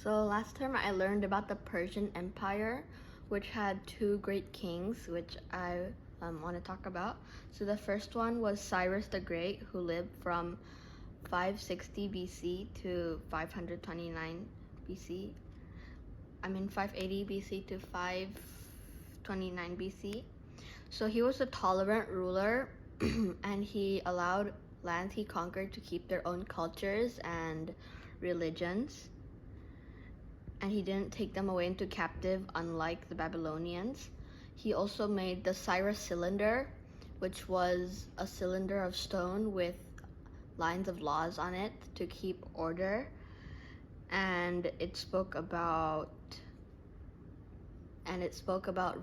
So last term I learned about the Persian Empire, which had two great kings, which I want to talk about. So the first one was Cyrus the Great, who lived from 560 BC to 529 BC. 580 BC to 529 BC. So he was a tolerant ruler and he allowed lands he conquered to keep their own cultures and religions. And he didn't take them away into captive, unlike the Babylonians. He also made the Cyrus cylinder, which was a cylinder of stone with lines of laws on it to keep order. And it spoke about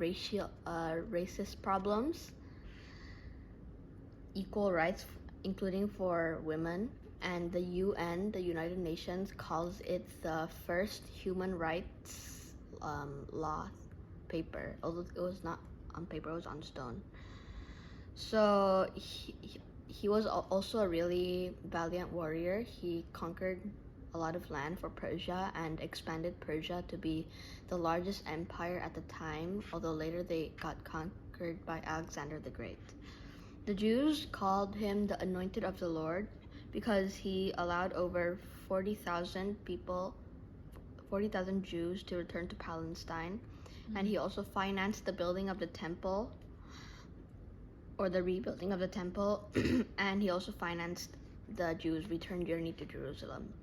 racist problems, equal rights, including for women. And the UN, the United Nations, calls it the first human rights law paper. Although it was not on paper, it was on stone. So he was also a really valiant warrior. He conquered a lot of land for Persia and expanded Persia to be the largest empire at the time, although later they got conquered by Alexander the Great. The Jews called him the Anointed of the Lord because he allowed over 40,000 Jews to return to Palestine. And he also financed the building of the temple, or the rebuilding of the temple, and he also financed the Jews' return journey to Jerusalem.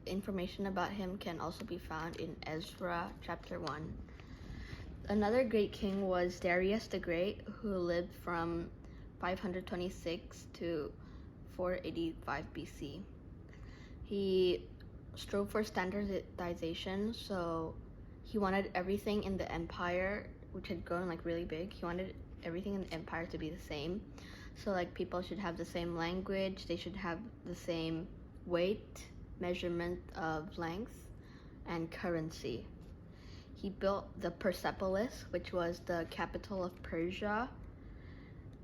Information about him can also be found in Ezra chapter 1. Another great king was Darius the Great, who lived from 526 to 485 BC. He strove for standardization, so he wanted everything in the empire, which had grown really big, he wanted everything in the empire to be the same. So people should have the same language, they should have the same weight, measurement of length, and currency. He built the Persepolis, which was the capital of Persia,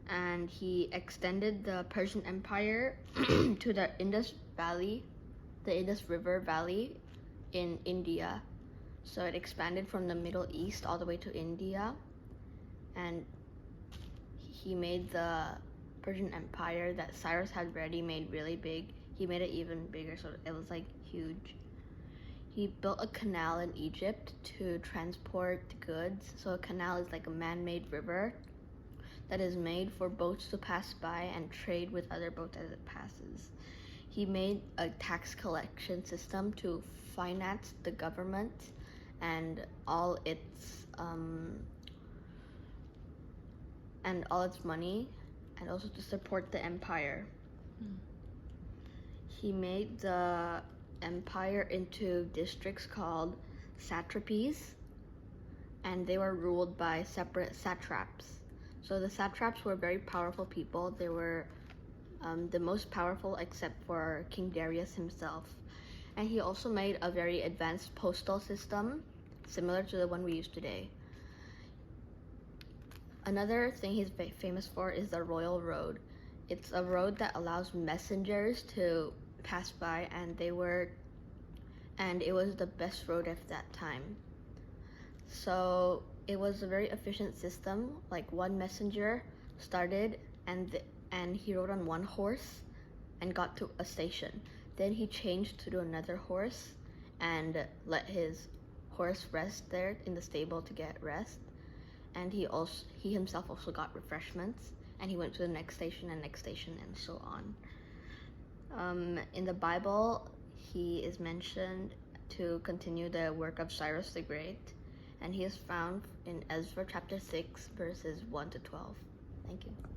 and he extended the Persian Empire to the Indus River Valley in India. So it expanded from the Middle East all the way to India, and he made the Persian Empire that Cyrus had already made really big. He made it even bigger, so it was huge. He built a canal in Egypt to transport goods. So a canal is a man-made river that is made for boats to pass by and trade with other boats as it passes. He made a tax collection system to finance the government and all its money, and also to support the empire. He made the empire into districts called satrapies, and they were ruled by separate satraps. So the satraps were very powerful people. They were the most powerful except for King Darius himself. And he also made a very advanced postal system, similar to the one we use today. Another thing he's famous for is the Royal Road. It's a road that allows messengers to pass by, and it was the best road at that time. So it was a very efficient system. One messenger started and he rode on one horse and got to a station. Then he changed to another horse and let his horse rest there in the stable to get rest. And he himself also got refreshments, and he went to the next station and so on. In the Bible, he is mentioned to continue the work of Cyrus the Great, and he is found in Ezra chapter 6 verses 1 to 12. Thank you.